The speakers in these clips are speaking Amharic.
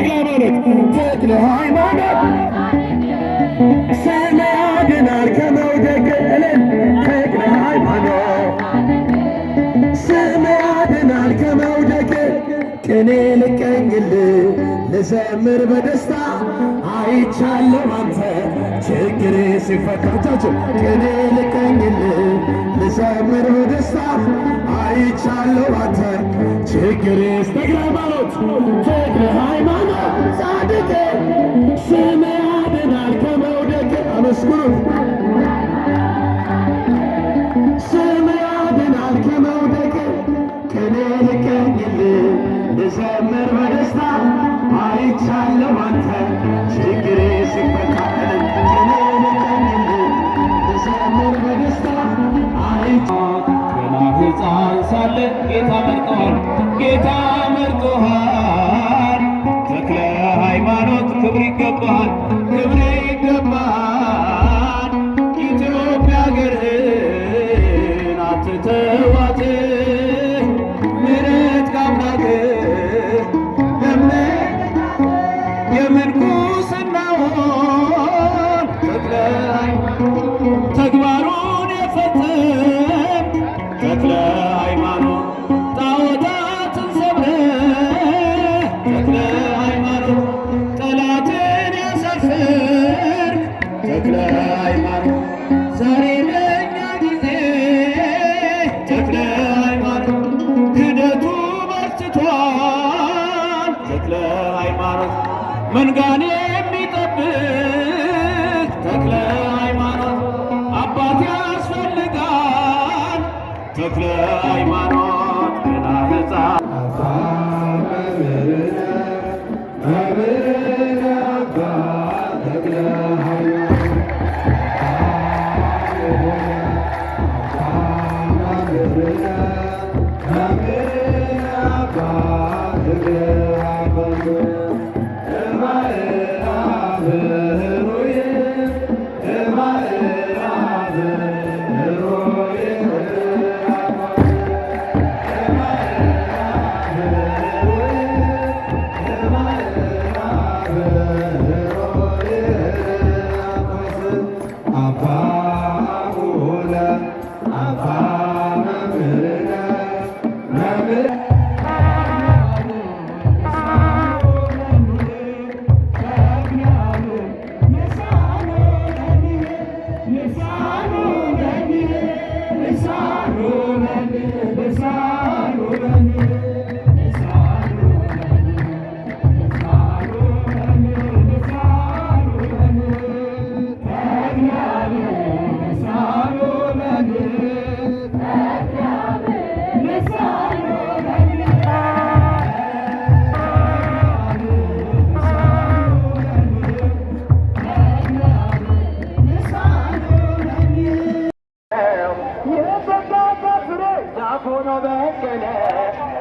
ተክለ ሃይማኖት ስም ያድናል ከመውደቅ ተክለ ሃይማኖት ስም ያድናል ከመውደቅ ቅኔ ልቀኝልህ ልዘምር በደስታ አይቻለሁ አንተ ችግሬ ሲፈታቻቸው ቅኔ ልቀኝልህ ልዘምር በደስታ አይቻለሁ አንተ ችግሬ ተክለ ሃይማኖት ተክለ ሃይማኖት ጻድቅ ስም ያድናል ከመውደቅ አመስግኑ ስም ያድናል ከመውደቅ ቅኔ ልቀኝልህ ልዘምር በደስታ አይቻለሁ አንተ ችግሬ ሲፈታ ቅኔ ልቀኝልህ ልዘምር በደስታ ገና ሕፃን ሳለ ጌታ መርጦሃል ጌታ መርጦሃል ተክለ ሃይማኖት ክብር ይገባሃል ክብር ይገባሃል ኢትዮጵያ ሀገርህን አትተዋት ምሕረት ከአምላክህ የምንኩስናውን ተክለ ተግባሩን የፈጸም ተክለ ሃይማኖት ጣዖታትን ሰብረህ ተክለ ሃይማኖት ጠላትን ያሳፈርክ ተክለ ሃይማኖት ዛሬ በእኛ ጊዜ ተክለ ሃይማኖት ክደቱ በርትቷል ተክለ ሃይማኖት መንጋን የሚጠብቅ ተክለ ሃይማኖት አባት ያስፈልጋል ተክለ ሃይማኖት ገና ሕፃን ተክለ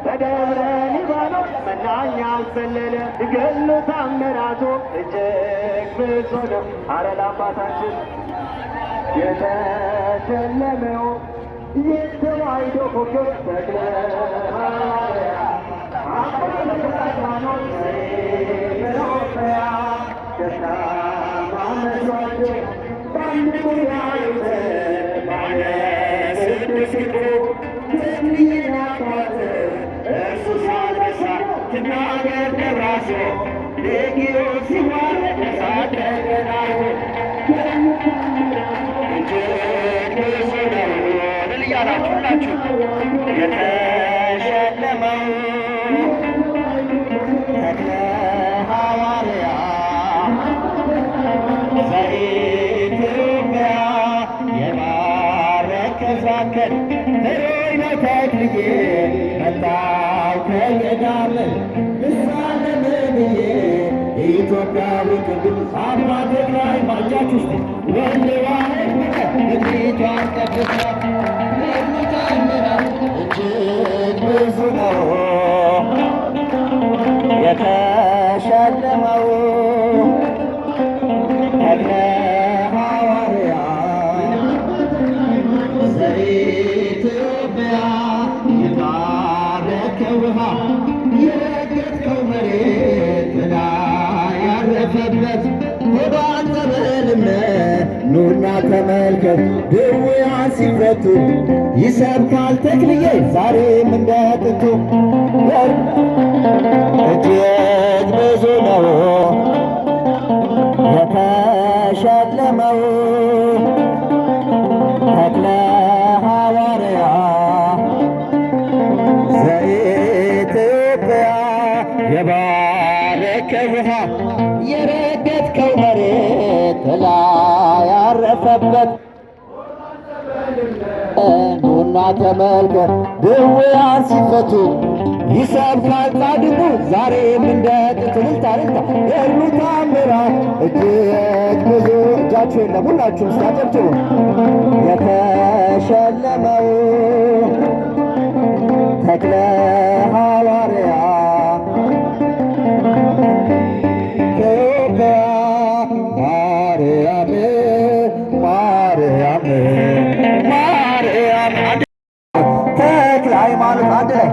በደብረ ሊባኖስ መናኛን ዘለለ ገሉ ታምራቱ እጅግ ብዙ ነው። አረ ለአባታችን የተሸለመው የተዋሕዶ ኮከብ ተክለ ሃይማኖት የተሸለመው ተክለ ሐዋርያ ዘኢትዮጵያ የባረከ ዛከን ሄሮይ ነው ተክልዬ መጣው ከገዳም ልሳለም ብዬ ኢትዮጵያዊ ቅዱስ አባ ተክለ ሃይማኖት ውስጥ ወልዋህድ ምድሪቷን ቀድሳት እጅግ ብዙ ነው የተሸለመው ተክለ ሐዋርያ ዘኢትዮጵያ የባረከ ውሃ የረገጥከው መሬት ድውያን ሲፈቱ ይሰብካል ተክልዬ ዛሬም እንደ ጥንቱ። እጅግ ብዙ ነው የተሸለመው ተክለ ሐዋርያ ዘኢትዮጵያ የባረከው ውሃ የረገጥከው መሬት ጥላ ያረፈበት ኑና ተመልከት ድውያን ሲፈቱ ይሰብካል ጻድቁ ዛሬም እንደ ጥንቱ። እልልታ እልልታ የሉ ታምራት እጅግ ብዙ እጃችሁ የለም ሁላችሁም ስታጨብጭቡ የተሸለመው ተክለ ሐዋርያ ኢትዮጵያ ማርያም ማርያም ማርያም ተክለ ሃይማኖት አንድ ላይ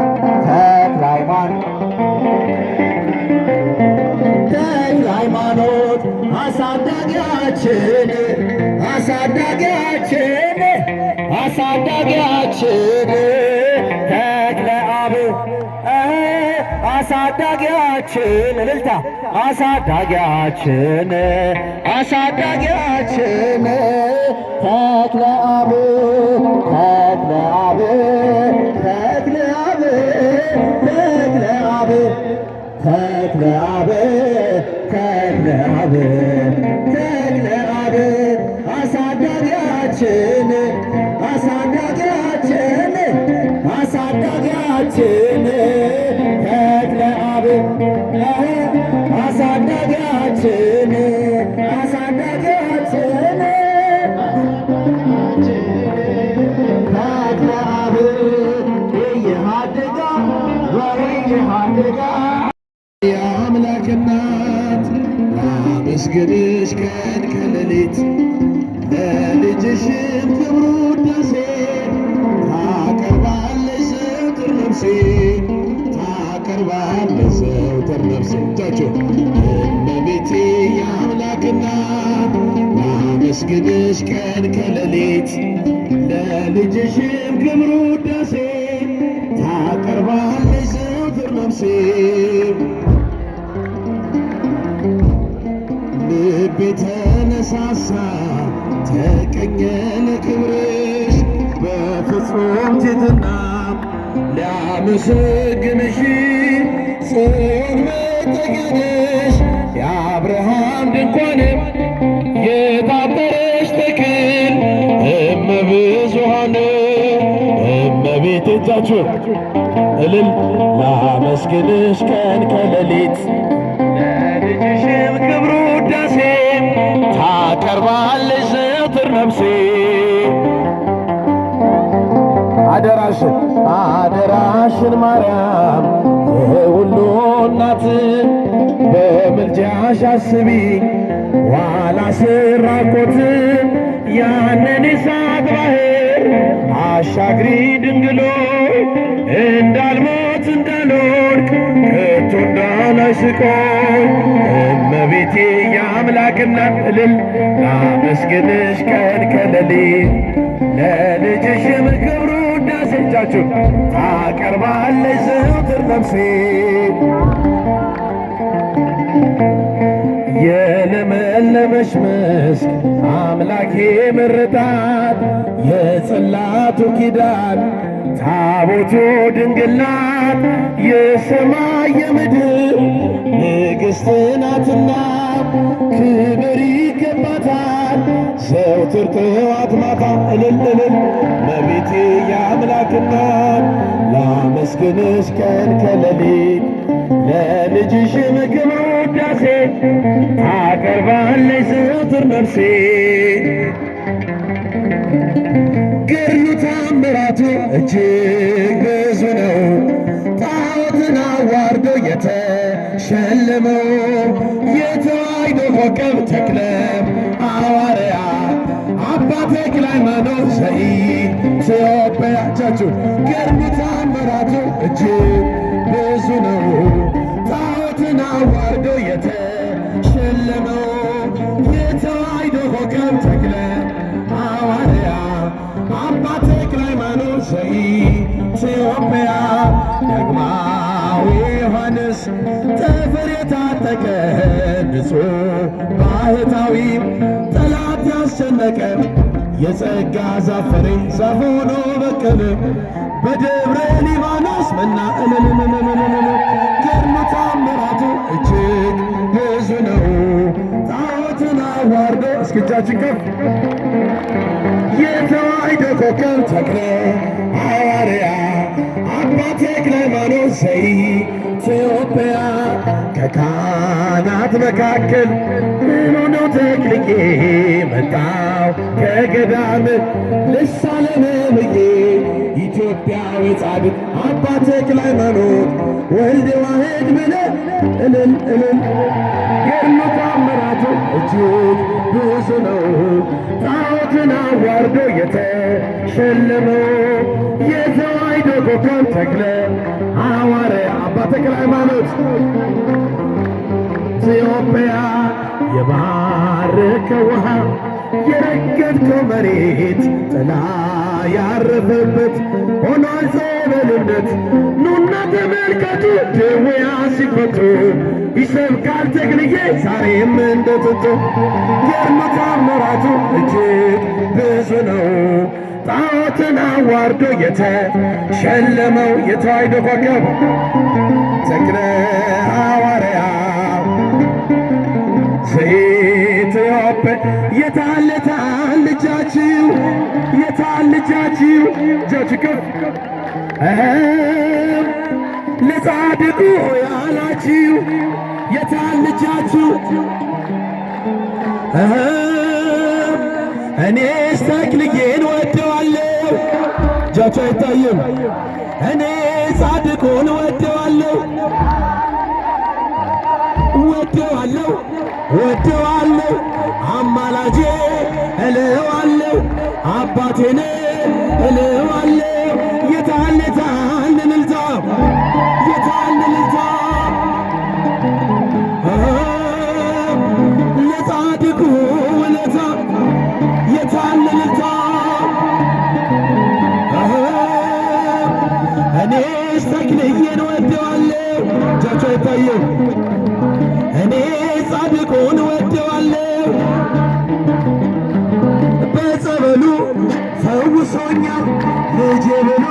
ተክለ ሃይማኖት ተክለ ሃይማኖት አሳዳጊያችን አሳዳጊያችን አሳዳጊያችን ተክለ አብ አሳዳጊያችን እልልታ አሳዳጊያችን አሳዳጊያችን ተክለ አብ ተክለ አብ ተክለ አብ ተክለ አብ ተክለ አብ ተክለ አብ ተክለ አብ አሳዳጊያችን አሳዳጊያችን አሳዳጊያችን ተክለ አብ አሳዳጊያችን አሳዳጊያችን ተክለ አብ ይሃድጋ ወይሃድጋ የአምላክ እናት ላመስግንሽ ቀን ከሌሊት ለልጅሽም ክብሩ ውዳሴ ታቀርባለሽ ዘወትር ነፍሴ ታቀርባለሽ ዘወትር ነፍሴ። እጃችሁ እመቤቴ የአምላክ እናት ላመስግንሽ ቀን ከሌሊት ለልጅሽም ክብሩ ውዳሴ ታቀርባለሽ ዘወትር ነፍሴ። ልቤ ተነሳሳ ተቀኘ ለክብርሽ በፍጹም ትሕትና ሊያመሰግንሽ ጽዮን መጠጊያ ነሽ የአብርሃም ድንኳንም የታጠረሽ ተክል እመብዙኃን እመቤቴ እጃችሁ እልል ላመስግንሽ ቀን ከሌሊት ለልጅሽም ክብሩ ውዳሴ ታቀርባለሽ ዘወትር ነፍሴ። አደራሽን አደራሽን ማርያም የሁሉ እናት በምልጃሽ አስቢኝ ዋላ ስራቆት ያንን እሳት ባህር አሻግሪ ድንግሎ እንዳልሞት እንዳልወድቅ ከቶ እንዳላስቆም እመቤቴ የአምላክ እናት እልል ላመስግንሽ ቀን ከሌሊት ለልጅሽም ክብሩ ውዳሴ እጃችሁ ታቀርባለሽ ዘወትር ነፍሴ። የለመለመሽ መስክ አምላኬ መረጣት የጽላቱ ኪዳን ታቦቱ ድንግል ናት የሰማይ የምድር ንግሥት ናትና ክብር ይገባታል ዘወትር ጠዋት ማታ እልል እልል እመቤቴ የአምላክ እናት ላመስግንሽ ቀን ከሌሊት ለልጅሽም ክብር ውዳሴ ታቀርባለሽ ዘወትር ነፍሴ። ገድሉ ታምራቱ እጅግ ብዙ ነው ጣዖትን አዋርዶ የተሸለመው የተዋሕዶ ኮከብ ተክለ ሐዋርያ አባ ተክለ ሃይማኖት ዘኢትዮጵያ እጃችሁ ገድሉ ታምራቱ እጅግ ብዙ ነው ጣዖትን አዋርዶ የተሸለመው የተዋሕዶ ኮከብ ተክለ ሐዋርያ የታጠቀ ንጹሕ ባህታዊ ጠላት ያስጨነቀ የጸጋ ዛፍ ፍሬ ዛፍ ሆኖ በቀለ በደብረ ሊባኖስ መና ገድሉ ታምራቱ እጅግ ብዙ ነው። ጣዖትን አዋርዶ እስኪ እጃችን ከፍ የተዋሕዶ ኮከብ ተክለ ሐዋርያ አባ ተክለ ሃይማኖት ዘኢትዮጵያ ከካህናት መካከል ምን ነው ተክልዬ መጣው ከገዳም ልሳለመ ብዬ ኢትዮጵያዊ ጻድቅ አባ ተክለ ሃይማኖት ወልደ ዋሕድ ብለህ እልል እልል ገድሉ ተአምራቱ እጅግ ብዙ ነው። ጣዖትን አዋርዶ የተሸለመው የተዋሕዶ ኮከብ ተክለ ሐዋርያ አባ ተክለ ሃይማኖት ኢትዮጵያ የባረከው ውሃ የረገጥከው መሬት ጥላ ያረፈበት ሆኗል ጸበልነት። ኑና ተመልከቱ ድውያን ሲፈቱ ይሰብካል ተክልዬ ዛሬም እንደ ጥንቱ። ገድሉ ተአምራቱ እጅግ ብዙ ነው። ጣዖትን አዋርዶ የተሸለመው የተዋሕዶ ኮከብ ተክለ ሐዋርያ ዘኢትዮጵያ የታለ ልጃችሁ የታለ ልጃችሁ እጃችሁ ከፍ ለጻድቁ ያላችሁ የታለ ልጃችሁ እኔስ ተክልዬን ወደዋለሁ እጃችሁ አይታይም እኔ ጻድቁን ወደዋለሁ ወደዋለሁ ወደዋለሁ አማላጄ እለዋለሁ አባቴን እለዋለሁ የታለ የታለ እልልታ የታለ እልልታ ለጻድቁ ውለታ የታለ እልልታ እኔስ ተክልዬን ወደዋለሁ እጃቸው አይታየም እኔ ጻድቁን ወደዋለሁ በጸበሉ ፈውሶኛል ልጄ ብሎ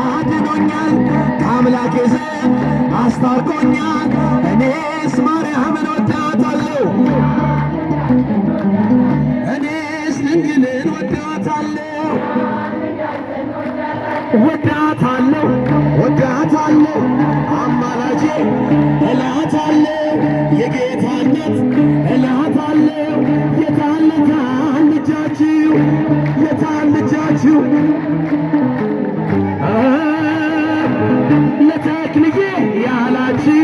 አድኖኛል ከአምላኬ ዘንድ አስታርቆኛል እኔስ ማርያምን ወዳታለሁ እኔስ ድንግልን ወዳታለሁ ወዳታለሁ ወዳታለሁ አማላጄ እላታለሁ የጌታ እናት እላታለሁ የታለ የታለ ልጃችሁ የታለ ልጃችሁ ለተክልዬ ያላችሁ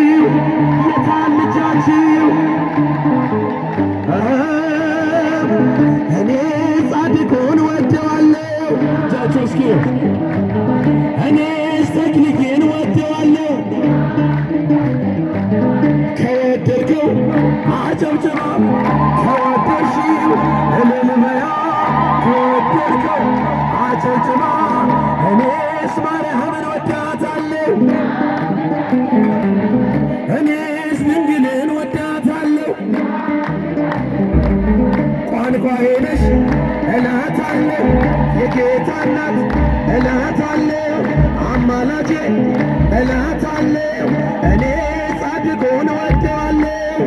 የታለ ልጃችሁ እኔ ጻድቁን ወደዋለሁ እጃችሁ እስኪ እኔስ ተክልዬን ወደዋለሁ ከወደድከው አጨብጭባ ከወደድሽው እልል በያ ከወደድከው አጨብጭባ እኔስ ማርያምን ወዳታለሁ እኔስ ድንግልን ወዳታለሁ ቋንቋዬ ነሽ እላታለሁ የጌታ እናት እላታለሁ አማላጄ እላታለሁ እኔ ጻድቁን ወደዋለሁ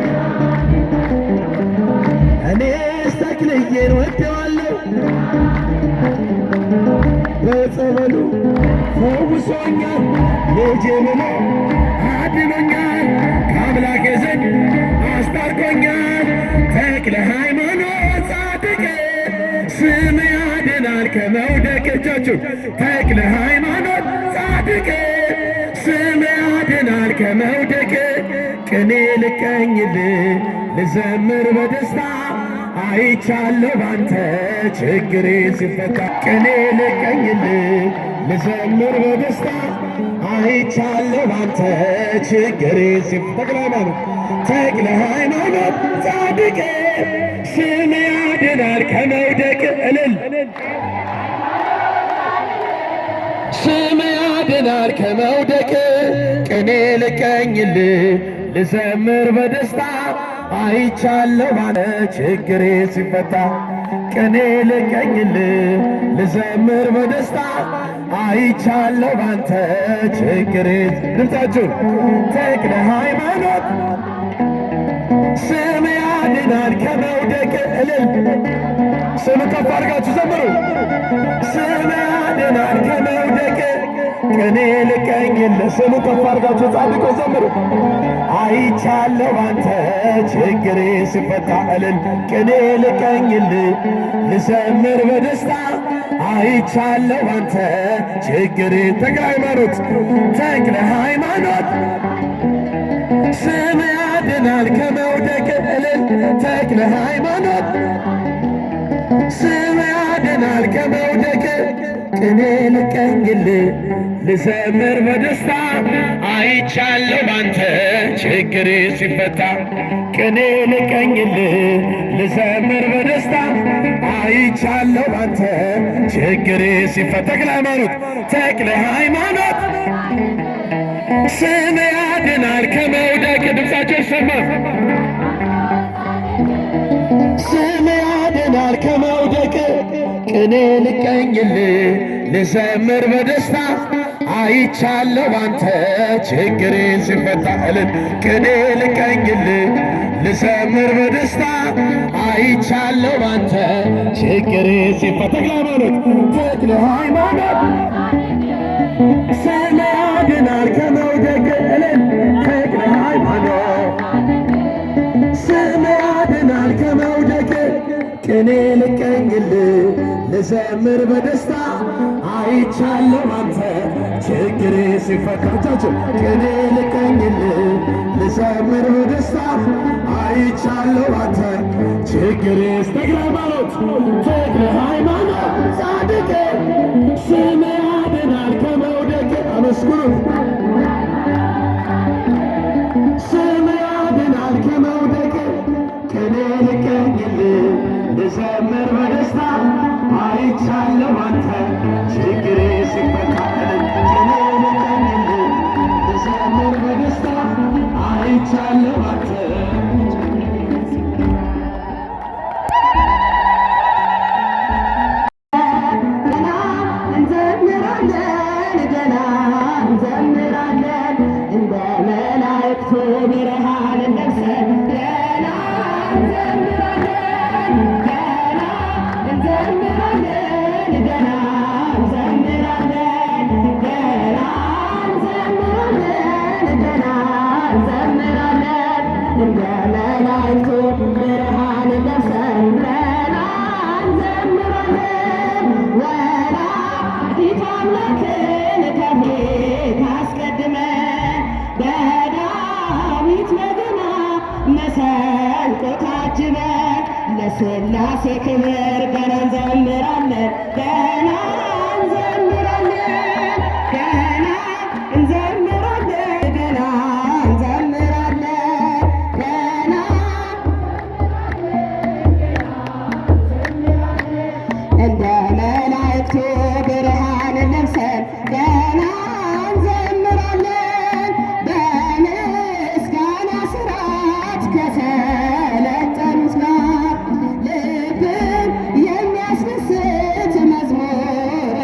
እኔስ ተክልዬን ወደዋለሁ በጸበሉ ፈውሶኛል ልጄ ብሎ አድኖኛል ከአምላኬ ዘንድ አስታርቆኛል ተክለ ሃይማኖት ጻድቅ ስም ያድናል ከመውደቅ እጃችሁ ተክለ ሃይማኖት ጻድቅ ስም ያድናል ከመውደቅ ቅኔ ልቀኝልህ ልዘምር በደስታ አይቻለሁ ባንተ ችግሬ ሲፈታ ቅኔ ልቀኝልህ ልዘምር በደስታ አይቻለሁ ባንተ ችግሬ ሲፈታ ተክለ ሃይማኖት ጻድቅ ስም ያድናል ከመውደቅ እልል ስም ያድናል ከመውደቅ ቅኔ ልቀኝልህ ልዘምር በደስታ አይቻለሁ ባለ ችግሬ ሲፈታ ቅኔ ልቀኝልህ ልዘምር በደስታ አይቻለሁ ባንተ ችግሬ ድምፃችሁ ተክለ ሃይማኖት ስም ያድናል ከመውደቅ እልል ስም ከፍ አድርጋችሁ ዘምሩ ስም ያድናል ከመውደቅ ቅኔ ልቀኝልህ ስሙ ከፍ አድርጋችሁ ጻድቆ ዘምሩ አይቻለሁ ባንተ ችግሬ ሲፈታ እልል ቅኔ ልቀኝልህ ልዘምር በደስታ አይቻለሁ ባንተ ችግሬ ተክለ ሃይማኖት ተክለ ሃይማኖት ስም ያድናል ከመውደቅ እልል ተክለ ሃይማኖት ስም ያድናል ከመውደቅ ቅኔ ልቀኝልህ ልዘምር በደስታ አይቻለሁ ባንተ ችግሬ ሲፈታ ቅኔ ልቀኝልህ ልዘምር በደስታ አይቻለሁ ባንተ ችግሬ ሲፈታ ተክለ ሃይማኖት ተክለ ሃይማኖት ስም ያድናል ከመውደቅ ድምፃቸው ይሰማ ስም ያድናል ከመውደቅ ቅኔ ልቀኝልህ ልዘምር በደስታ አይቻለሁ ባንተ ችግሬ ሲፈታ እልል ቅኔ ልቀኝልህ ልዘምር በደስታ አይቻለሁ ባንተ ችግሬ ሲፈታ ተክለ ሃይማኖት ስም ያድናል ከመውደቅ እልል ተክለ ሃይማኖት ስም ያድናል ከመውደቅ ቅኔ ልቀኝልህ ልዘምር በደስታ አይቻለሁ ባንተ ችግሬ ሲፈታ ቅኔ ልቀኝልህ ልዘምር በደስታ አይቻለሁ ባንተ ችግሬ ተክለ ሃይማኖት ተክለ ሃይማኖት ጻድቅ ስም ያድናል ከመውደቅ አመስግኑት ስም ያድናል ከመውደቅ ቅኔ ልቀኝልህ ልዘምር በደስታ አይቻለሁ ባንተ ችግሬ ሲፈታ ቅኔ ልቀኝልህ ልዘምር በደስታ አይቻለሁ ባንተ ለሥላሴ ክብር ገና እንዘምራለን ገና እንዘምራለን ገና እንዘምራለን ገና እንዘምራለን ገና እንደ መላእክቱ ብርሃን ለብሰን ገና እንዘምራለን በምስጋና ሥርዓት ከሰለጠኑት ጋር ልብን የሚያስደስት መዝሙር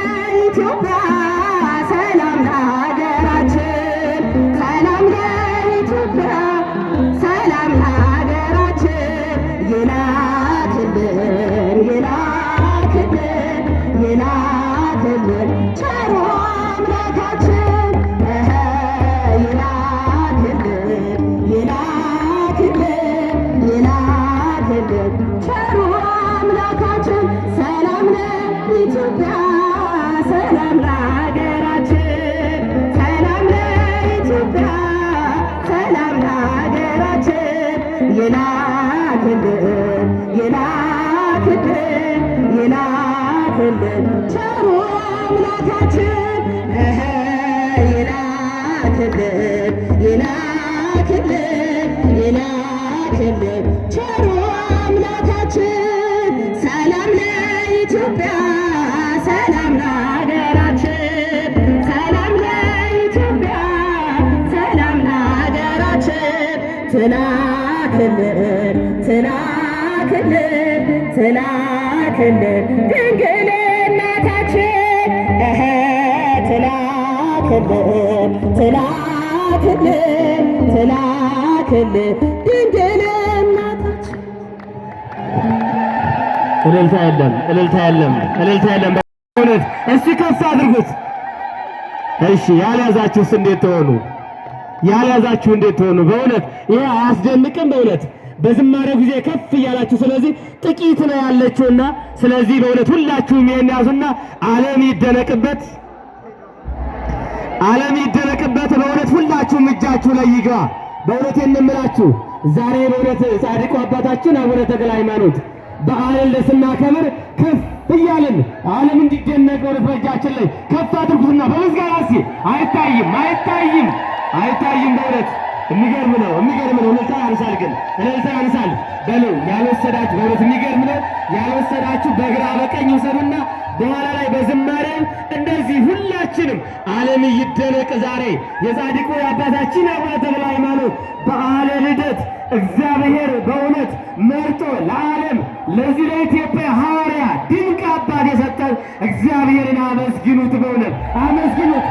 ለኢትዮጵያ ሰላም ለሀገራችን ሰላም ለኢትዮጵያ ሰላም ለሀገራችን ይላክልን ይላክልን ይላክልን ቸሩ አምላካችን ይላክልን ይላክልን ይላክልን ቸሩ አምላካችን ሰላም ለኢትዮጵያ ሰላም ለሀገራችን ሰላም ለኢትዮጵያ ሰላም ለሀገራችን ይላክልን ይላክልን ይላክልን ቸሩ አምላካችን ይላክልን ይላክልን ይላክልን ቸሩ አምላካችን ሰላም ለኢትዮጵያ ሰላም ለሀገራችን ሰላም ለኢትዮጵያ ሰላም ለሀገራችን ትላክልን ትላክልን ትላክልን ድንግል እናታችን ትላክልን ትላክልን ትላክልን ድንግል እናታችን። እልልታ የለም፣ እልልታ የለም፣ እልልታ የለም። በእውነት እስቲ ከፍ አድርጉት። እሺ ያልያዛችሁስ እንዴት ትሆኑ? ያልያዛችሁ እንዴት ትሆኑ? በእውነት ይሄ አያስደንቅም? በእውነት በዝማሬው ጊዜ ከፍ እያላችሁ ስለዚህ ጥቂት ነው ያለችውና ስለዚህ በእውነት ሁላችሁም ይሄን ያዙና ዓለም ይደነቅበት፣ ዓለም ይደነቅበት። በእውነት ሁላችሁም እጃችሁ ላይ ይግባ። በእውነት የምንምላችሁ ዛሬ በእውነት ጻድቁ አባታችን አቡነ ተክለ ሃይማኖት በዓልን ስናከብር ከፍ እያልን ዓለም እንዲደነቅ ወደ በእጃችን ላይ ከፍ አድርጉትና በምስጋና እስኪ አይታይም አይታይም አይታይም። በእውነት የሚገርም ነው የሚገርም ነው። እልልታ ያንሳል ግን እልልታ ያንሳል በሉ። ያልወሰዳችሁ በእውነት የሚገርም ነው። ያልወሰዳችሁ በግራ በቀኝ ውሰዱና በኋላ ላይ በዝማሬ እንደዚህ ሁላችንም ዓለም ይደነቅ። ዛሬ የጻድቁ የአባታችን አቡነ ተክለ ሃይማኖት በዓለ ልደት እግዚአብሔር በእውነት መርጦ ለዓለም ለዚህ ለኢትዮጵያ ሐዋርያ ድንቅ አባት የሰጠን እግዚአብሔርን አመስግኑት፣ በእውነት አመስግኑት።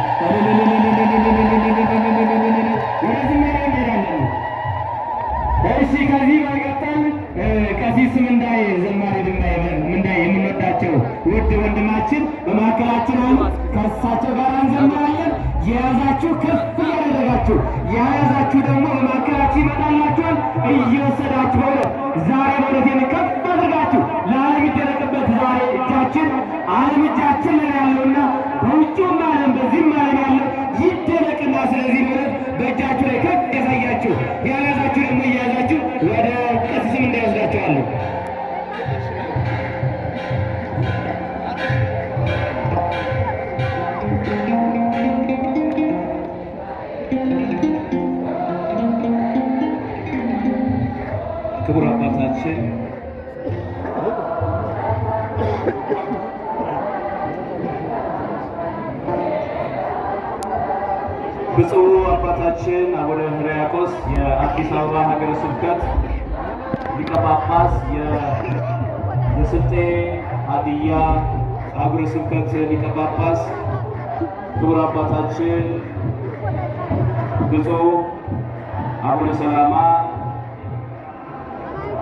እሺ ከዚህ በመቀጠል ቀሲስ ምንዳይ ዘማሪ ምንዳይ የምንወዳቸው ውድ ወንድማችን በመካከላችን አሉ። ከእሳቸው ጋር እንዘምራለን። የያዛችሁ ከፍ እያደረጋችሁ የያዛችሁ ደግሞ በመካከላችሁ ይመጣላችኋል እየወሰዳችሁ በእውነት ዛሬ በእውነት ከፍ አድርጋችሁ ለዓለም ይደረቅበት። ዛሬ እጃችን ዓለም እጃችን ላይ ያለውና በውጭውም ዓለም በዚህም ዓለም ያለው ይደረቅና ስለዚህ በእውነት በእጃችሁ ላይ ከፍ ያሳያችሁ የያዛችሁ ደግሞ እያያዛችሁ ወደ ቀሲስም እንዳይወስዳችኋለሁ። ክቡር አባታችን ብፁዕ አባታችን አቡነ ሕርያቆስ የአዲስ አበባ ሀገረ ስብከት ሊቀ ጳጳስ፣ የስልጤ ሀዲያ ሀገረ ስብከት ሊቀ ጳጳስ፣ ክቡር አባታችን ብፁዕ አቡነ ሰላማ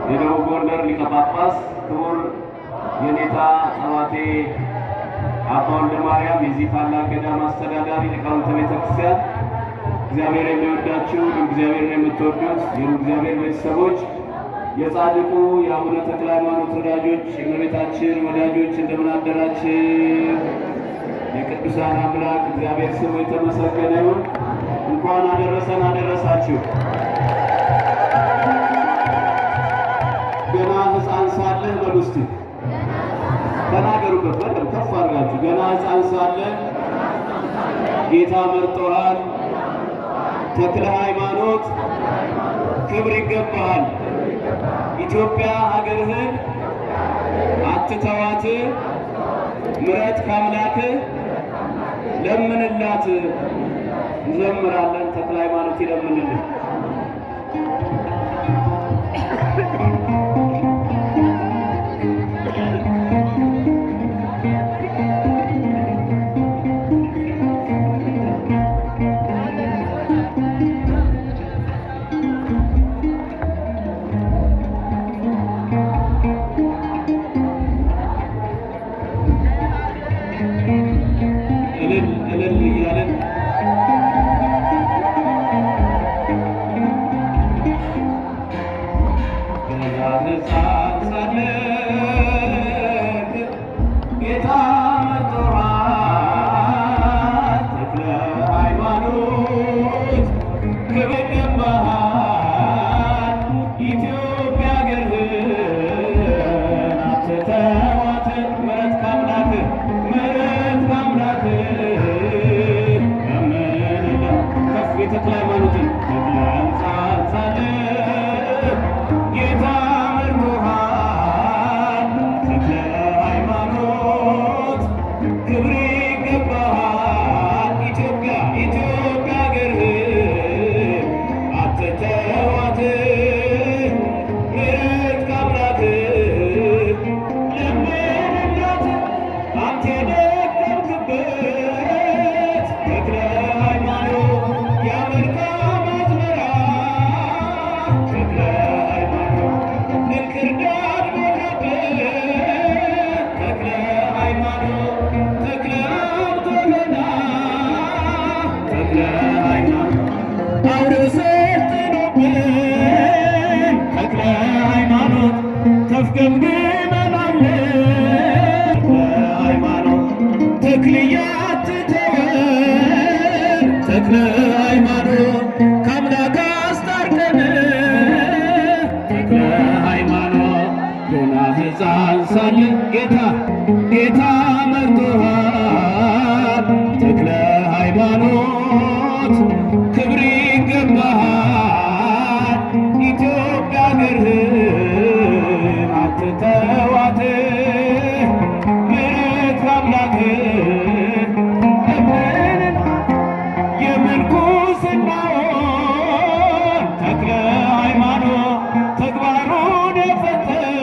የደቡብ ጎንደር ሊቀ ጳጳስ፣ ክቡር የኔታ ጸባቴ አባ ወልደ ማርያም የዚህ ታላቅ ገዳም አስተዳዳሪ፣ ሊቃውንተ ቤተክርስቲያን፣ እግዚአብሔር የሚወዳችሁ እግዚአብሔርን የምትወዱት የእግዚአብሔር ቤተሰቦች፣ የጻድቁ የአቡነ ተክለ ሃይማኖት ወዳጆች፣ የእመቤታችን ወዳጆች እንደምን አደራችሁ? የቅዱሳን አምላክ እግዚአብሔር ስሙ የተመሰገነ ይሁን። እንኳን አደረሰን አደረሳችሁ። ገና ሕፃን ሳለህ በሉ እስቲ ተናገሩበት በደምብ ከፍ አድርጋችሁ። ገና ሕፃን ሳለህ ጌታ መርጦሃል፣ ተክለ ሃይማኖት ክብር ይገባሃል። ኢትዮጵያ ሀገርህን አትተዋት፣ ምሕረት ካምላክ ለምንላት። እንዘምራለን። ተክለ ሃይማኖት ይለምንልን። እልል እልል እያለን ሕፃን ሳለህ ጌታ መርጦሃል። ተክለ ሃይማኖት ክብር ይገባሃል። ኢትዮጵያ አገርህን አትተዋት። ምሕረት ከአምላክህ ለምንለው ከፍ የተክለ ሃይማኖትን ተክለ ሕፃን ሳለህ ጌታ መርጦሃል። ተክለ ሃይማኖት ክብር ይገባሃል። ኢትዮጵያ አገርህን አትተዋት። ምሕረት ከአምላክህ ለምንላት አንተ የደከምክበት ተክለ ሃይማኖት የመልካም አዝመራ ተክለ ሃይማኖት እንክርዳድ ሞላበት ተክለ ሃይማኖት ተክለ ሀብቶለና ተክለ ሃይማኖት አውሬ ሰልጥኖብን ተክለ ሃይማኖት ተፍገምግመናለን ተክለ ሃይማኖት ተክልያ አትተወን ተክለ ሃይማኖት ከአምላክ አስታርቀን ተክለ ሃይማኖት ገና ሕፃን ሳለህ ጌታ መርጦሃል። ተክለ ሃይማኖት ክብር ይገባሃል። ኢትዮጵያ አገርህን አትተዋት። ምሕረት ከአምላክህ ለምንን የምንኩስናውን ተክለ ሃይማኖት ተግባሩን የፈጸም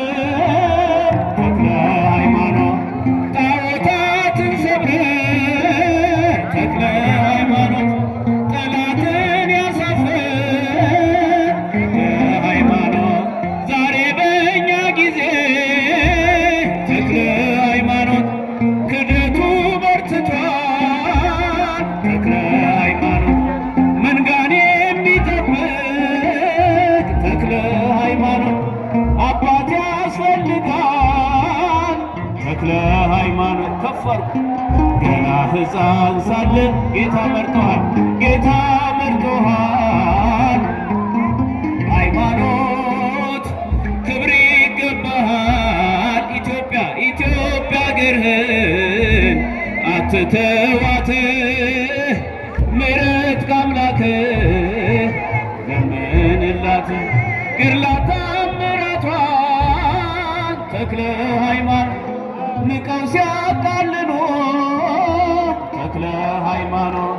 ተክለ ሃይማኖት ጣዖታትን ሰብረህ ተክለ ሃይማኖት ጠላትን ያሳፈር ተክለ ሃይማኖት ዛሬ በእኛ ጊዜ ተክለ ሃይማኖት ክደቱ በርትቷል። ተክለ ሃይማኖት መንጋን የሚጠብቅ ተክለ ሃይማኖት አባት ያስፈልጋል። ተክለ ሃይማኖት ከፈር ገና ሕፃን ሳለህ ጌታ መርጦሃል። ሃይማኖት ክብር ይገባሃል። ኢትዮጵያ አገርህን አትተዋት። ምሕረት ከአምላክህ ለምንላት ገድላት ተአምራቷን ተክለ ሃይማኖት ንቀው ሲያቃልሉ ተክለ ሃይማኖት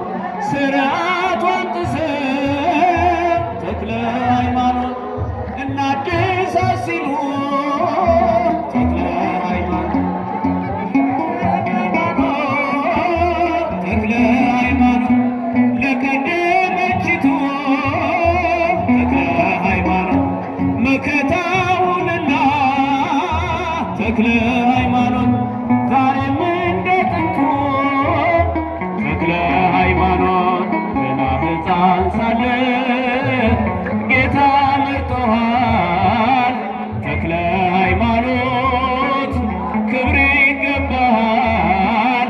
ስርዓቷን ጥሰው ተክለ ሃይማኖት እናድሳት ሲሉ ተክለ ሃይማኖት ተክለ ሃይማኖት ለቀደመችቱ ተክለ ሃይማኖት መከታውንና ተክለ ሃይማኖት ዛሬም እንደ ጥንቱ ተክለ ሃይማኖት ገና ሕፃን ሳለህ ጌታ መርጦሃል። ተክለ ሃይማኖት ክብር ይገባሃል።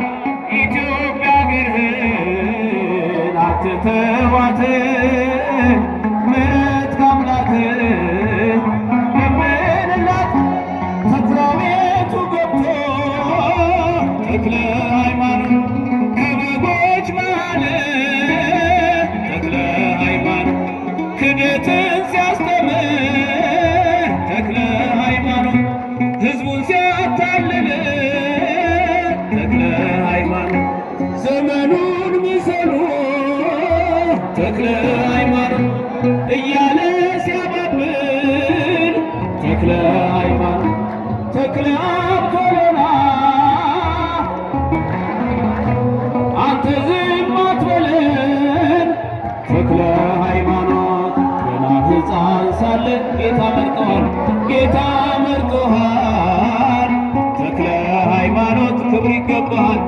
ኢትዮጵያ አገርህን አትተዋት። ምሕረት ከአምላክህ ለምንላት ተክለ ቤቱ ገብቶ ተክለ ሃይማኖት ከበጎች መሃል ተክለ ሃይማኖት ክደትን ሲያስተምር ተክለ ሃይማኖት ሕዝቡን ሲያታልል ተክለ ሃይማኖት ዘመኑን ምሰሉ ተክለ ሃይማኖት እያለ ሲያባብል ተክለ ሃይማኖት ተክለ ሀብቶለና አንተ ዝም አትበለን ተክለ ሃይማኖት ገና ሕፃን ሳለህ ጌታ መርጦሃል። ተክለ ሃይማኖት ክብር ይገባሃል።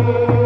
Oh